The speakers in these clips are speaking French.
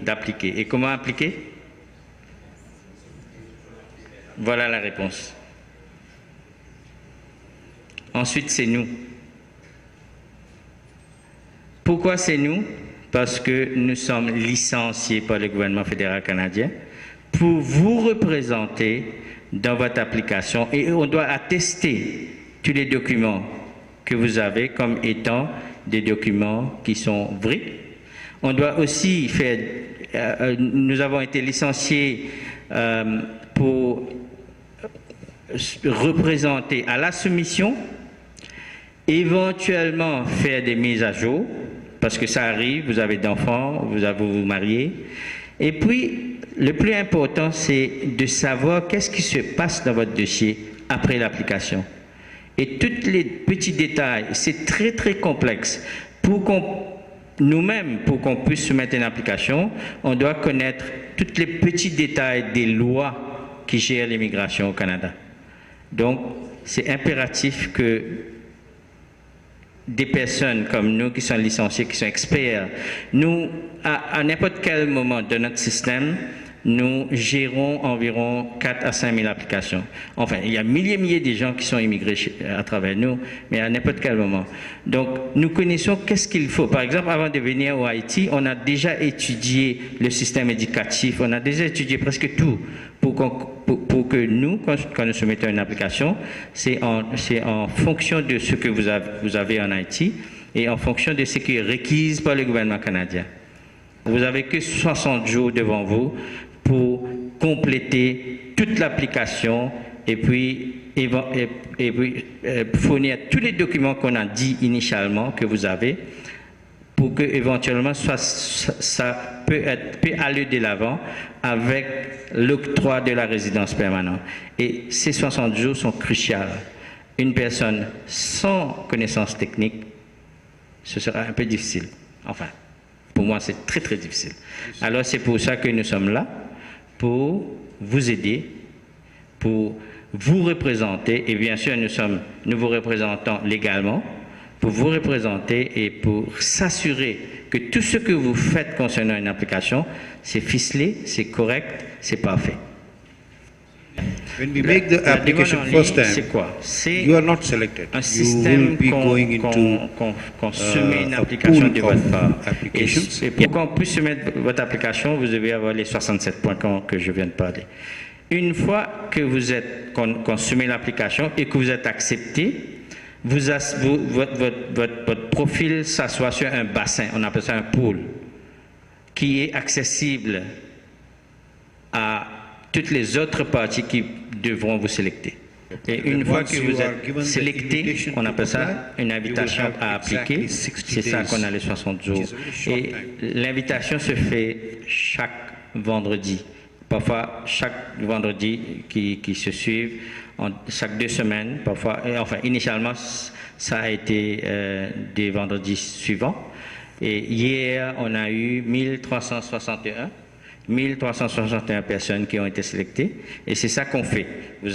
d'appliquer. Et comment appliquer? Voilà la réponse. Ensuite, c'est nous. Pourquoi c'est nous? Parce que nous sommes licenciés par le gouvernement fédéral canadien pour vous représenter dans votre application et on doit attester tous les documents que vous avez comme étant des documents qui sont vrais. On doit aussi faire, nous avons été licenciés pour représenter à la soumission, éventuellement faire des mises à jour, parce que ça arrive, vous avez d'enfants, vous vous mariez. Et puis, le plus important, c'est de savoir qu'est-ce qui se passe dans votre dossier après l'application. Et tous les petits détails, c'est très très complexe. Nous-mêmes, pour qu'on puisse soumettre une application, on doit connaître tous les petits détails des lois qui gèrent l'immigration au Canada. Donc, c'est impératif que des personnes comme nous qui sont licenciés, qui sont experts, nous, à n'importe quel moment de notre système, nous gérons environ 4 à 5 000 applications. Enfin, il y a milliers de gens qui sont immigrés à travers nous, mais à n'importe quel moment. Donc, nous connaissons qu'est-ce qu'il faut. Par exemple, avant de venir au Haïti, on a déjà étudié le système éducatif, on a déjà étudié presque tout pour que nous, quand nous soumettons une application, c'est en fonction de ce que vous avez en Haïti et en fonction de ce qui est requis par le gouvernement canadien. Vous n'avez que 60 jours devant vous pour compléter toute l'application et puis fournir tous les documents qu'on a dit initialement que vous avez pour que éventuellement ça peut aller de l'avant avec l'octroi de la résidence permanente. Et ces 60 jours sont cruciaux. Une personne sans connaissance technique, ce sera un peu difficile. Enfin, pour moi, c'est très très difficile. Alors c'est pour ça que nous sommes là, pour vous aider, pour vous représenter, et bien sûr nous vous représentons légalement, pour vous représenter et pour s'assurer que tout ce que vous faites concernant une application, c'est ficelé, c'est correct, c'est parfait. When we make the application first time, you are not selected. Un système qu'on soumet une application de votre part. Et pour qu'on puisse soumettre votre application, vous devez avoir les 67 points que je viens de parler. Une fois que qu'on soumet l'application et que vous êtes accepté, votre profil s'assoit sur un bassin, on appelle ça un pool, qui est accessible à toutes les autres parties qui devront vous sélecter. Et une fois que vous êtes sélecté, on appelle ça une invitation à appliquer. C'est ça qu'on a les 60 jours. Et l'invitation se fait chaque vendredi. Parfois, chaque vendredi qui se suivent, chaque 2 semaines, parfois. Enfin, initialement, ça a été des vendredis suivants. Et hier, on a eu 1361 personnes qui ont été sélectées. Et c'est ça qu'on fait. Vous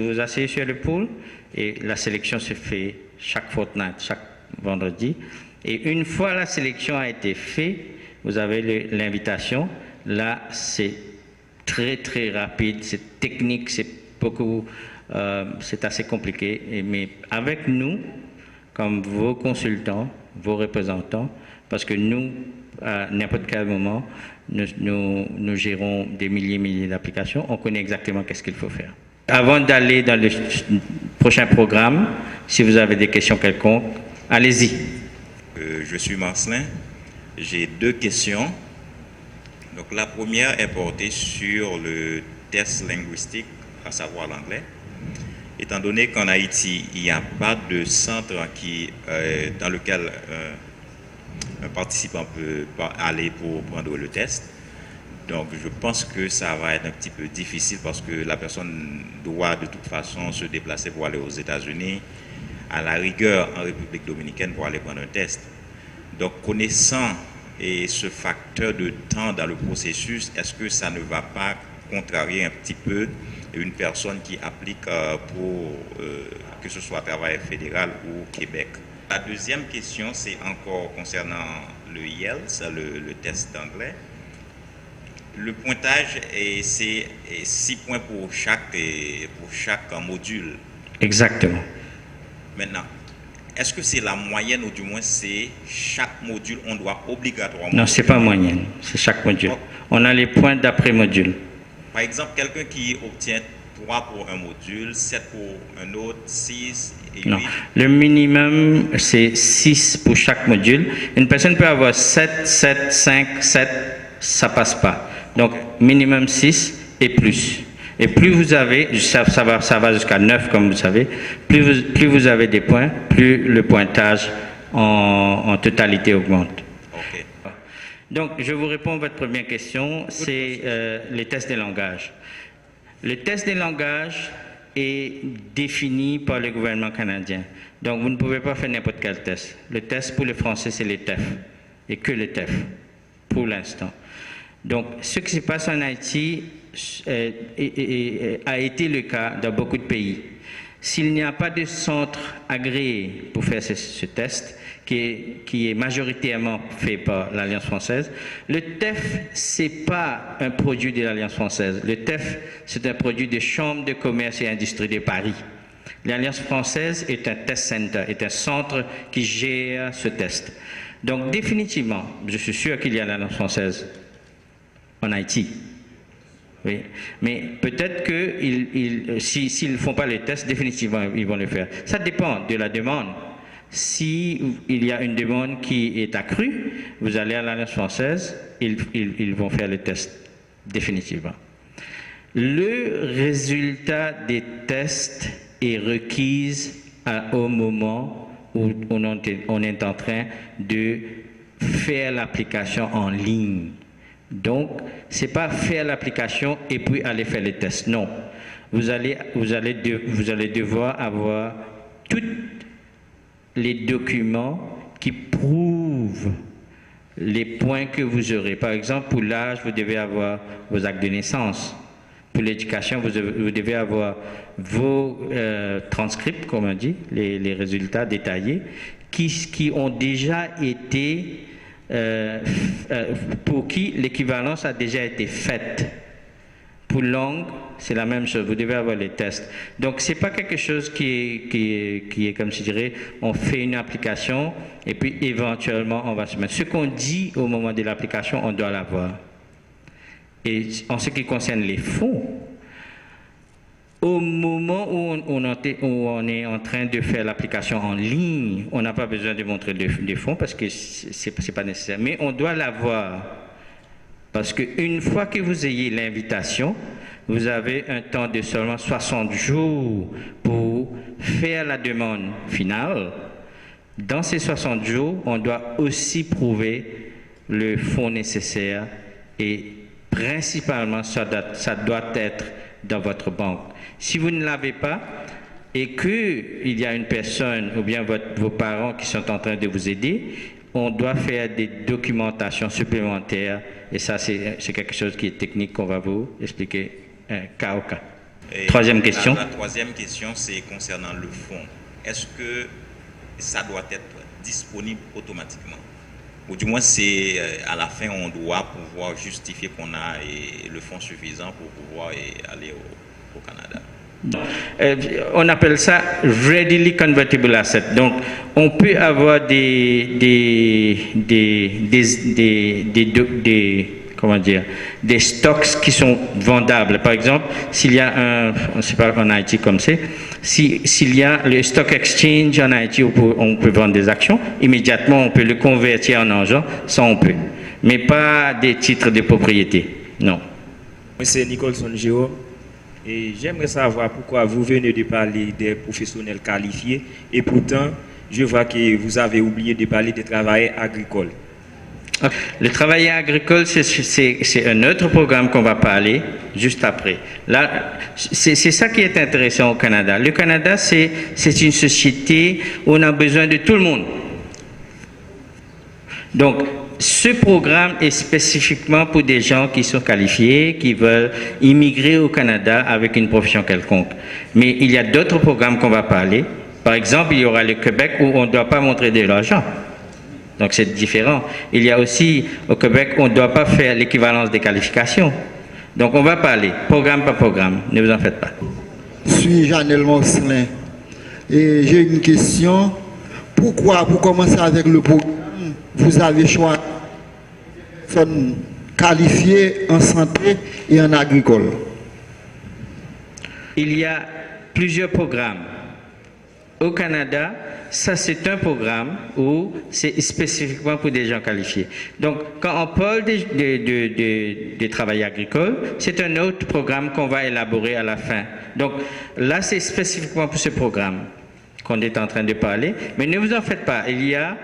vous asseyez sur le pool et la sélection se fait chaque fortnight, chaque vendredi. Et une fois la sélection a été faite, vous avez l'invitation. Là, c'est très très rapide, c'est technique, c'est assez compliqué. Mais avec nous, comme vos consultants, vos représentants, parce que nous, à n'importe quel moment, nous gérons des milliers d'applications, on connaît exactement qu'est-ce qu'il faut faire. Avant d'aller dans le prochain programme, si vous avez des questions quelconques, allez-y. Je suis Marcelin, j'ai 2 questions. Donc la première est portée sur le test linguistique, à savoir l'anglais. Étant donné qu'en Haïti, il n'y a pas de centre dans lequel un participant peut aller pour prendre le test. Donc je pense que ça va être un petit peu difficile parce que la personne doit de toute façon se déplacer pour aller aux États-Unis, à la rigueur en République dominicaine pour aller prendre un test. Donc connaissant ce facteur de temps dans le processus, est-ce que ça ne va pas contrarier un petit peu une personne qui applique pour que ce soit travail fédéral ou Québec? La deuxième question, c'est encore concernant le IELTS, le test d'anglais. le pointage, c'est 6 points pour chaque module. Exactement. Maintenant, est-ce que c'est la moyenne ou du moins c'est chaque module, on doit obligatoirement... Non, ce n'est pas moyenne, c'est chaque module. On a les points d'après module. Par exemple, quelqu'un qui obtient 3 pour un module, 7 pour un autre, 6 et 8. Non, le minimum c'est 6 pour chaque module. Une personne peut avoir 7, 7, 5, 7, ça ne passe pas. Donc, minimum 6 et plus. Et plus vous avez, ça va jusqu'à 9 comme vous savez, plus vous avez des points, plus le pointage en totalité augmente. Okay. Donc, je vous réponds à votre première question, c'est les tests des langages. Le test des langages est défini par le gouvernement canadien. Donc, vous ne pouvez pas faire n'importe quel test. Le test pour le français, c'est le TEF, et que le TEF, pour l'instant. Donc, ce qui se passe en Haïti a été le cas dans beaucoup de pays. S'il n'y a pas de centre agréé pour faire ce test, qui est majoritairement fait par l'Alliance française, le TEF, ce n'est pas un produit de l'Alliance française. Le TEF, c'est un produit de Chambre de commerce et industrie de Paris. L'Alliance française est un test center, est un centre qui gère ce test. Donc, définitivement, je suis sûr qu'il y a l'Alliance française en Haïti. Oui. Mais peut-être que s'ils ne font pas les tests, définitivement, ils vont le faire. Ça dépend de la demande. Si il y a une demande qui est accrue, vous allez à l'Alliance française, ils vont faire les tests, définitivement. Le résultat des tests est requis au moment où on est en train de faire l'application en ligne. Donc, ce n'est pas faire l'application et puis aller faire les tests. Non. Vous allez devoir avoir tous les documents qui prouvent les points que vous aurez. Par exemple, pour l'âge, vous devez avoir vos actes de naissance. Pour l'éducation, vous devez avoir vos transcripts, comme on dit, les résultats détaillés, qui ont déjà été... pour qui l'équivalence a déjà été faite. Pour langue, c'est la même chose, vous devez avoir les tests. Donc, ce n'est pas quelque chose qui est, comme je dirais, on fait une application et puis éventuellement on va se mettre. Ce qu'on dit au moment de l'application, on doit l'avoir. Et en ce qui concerne les fonds, au moment où on est en train de faire l'application en ligne, on n'a pas besoin de montrer des fonds parce que ce n'est pas nécessaire. Mais on doit l'avoir. Parce qu'une fois que vous ayez l'invitation, vous avez un temps de seulement 60 jours pour faire la demande finale. Dans ces 60 jours, on doit aussi prouver le fonds nécessaire et principalement, ça doit être dans votre banque. Si vous ne l'avez pas et qu'il y a une personne ou bien vos parents qui sont en train de vous aider, on doit faire des documentations supplémentaires et ça c'est quelque chose qui est technique qu'on va vous expliquer cas au cas. Troisième question. La troisième question c'est concernant le fonds. Est-ce que ça doit être disponible automatiquement? Ou du moins c'est à la fin on doit pouvoir justifier qu'on a le fonds suffisant pour pouvoir aller au Canada? On appelle ça readily convertible asset. Donc, on peut avoir des stocks qui sont vendables. Par exemple, s'il y a on ne sait pas en Haïti comme c'est, s'il y a le stock exchange en Haïti, on peut vendre des actions, immédiatement on peut le convertir en argent, ça on peut. Mais pas des titres de propriété, non. Moi c'est Nicholson Jérôme. Et j'aimerais savoir pourquoi vous venez de parler des professionnels qualifiés et pourtant, je vois que vous avez oublié de parler des travailleurs agricoles. Le travailleur agricole, c'est un autre programme qu'on va parler juste après. Là, c'est ça qui est intéressant au Canada. Le Canada, c'est une société où on a besoin de tout le monde. Donc, ce programme est spécifiquement pour des gens qui sont qualifiés, qui veulent immigrer au Canada avec une profession quelconque. Mais il y a d'autres programmes qu'on va parler. Par exemple, il y aura le Québec où on ne doit pas montrer de l'argent. Donc c'est différent. Il y a aussi, au Québec, on ne doit pas faire l'équivalence des qualifications. Donc on va parler, programme par programme, ne vous en faites pas. Je suis Janelle Morcelin et j'ai une question. Pourquoi, pour commencer avec le programme, vous avez choisi des personnes qualifiées en santé et en agricole? Il y a plusieurs programmes. Au Canada, ça c'est un programme où c'est spécifiquement pour des gens qualifiés. Donc quand on parle des travailleurs agricoles, c'est un autre programme qu'on va élaborer à la fin. Donc là c'est spécifiquement pour ce programme qu'on est en train de parler. Mais ne vous en faites pas, il y a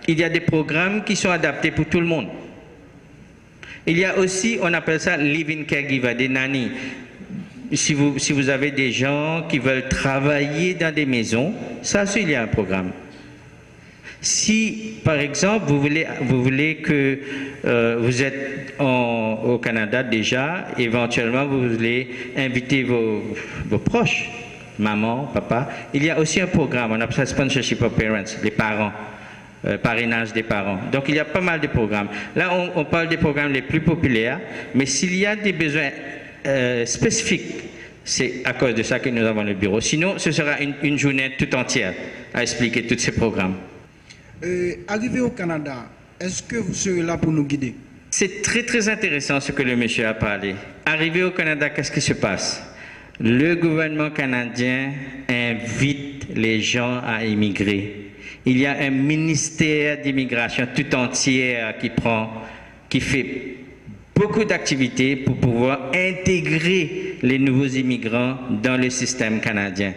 des programmes qui sont adaptés pour tout le monde. Il y a aussi, on appelle ça living caregiver, des nannies. Si vous avez des gens qui veulent travailler dans des maisons, ça aussi il y a un programme. Si, par exemple, vous voulez que vous êtes au Canada déjà, éventuellement vous voulez inviter vos proches, maman, papa, il y a aussi un programme, on appelle ça Sponsorship of Parents, les parents, parrainage des parents. Donc il y a pas mal de programmes. Là, on parle des programmes les plus populaires, mais s'il y a des besoins spécifiques, c'est à cause de ça que nous avons le bureau. Sinon, ce sera une journée tout entière à expliquer tous ces programmes. Arrivé au Canada, est-ce que vous serez là pour nous guider? C'est très très intéressant ce que le monsieur a parlé. Arrivé au Canada, qu'est-ce qui se passe? Le gouvernement canadien invite les gens à immigrer. Il y a un ministère d'immigration tout entier qui fait beaucoup d'activités pour pouvoir intégrer les nouveaux immigrants dans le système canadien.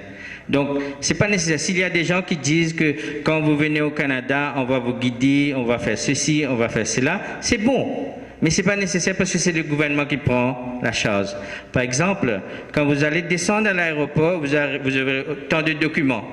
Donc, ce n'est pas nécessaire. S'il y a des gens qui disent que quand vous venez au Canada, on va vous guider, on va faire ceci, on va faire cela, c'est bon. Mais ce n'est pas nécessaire parce que c'est le gouvernement qui prend la chose. Par exemple, quand vous allez descendre à l'aéroport, vous avez tant de documents.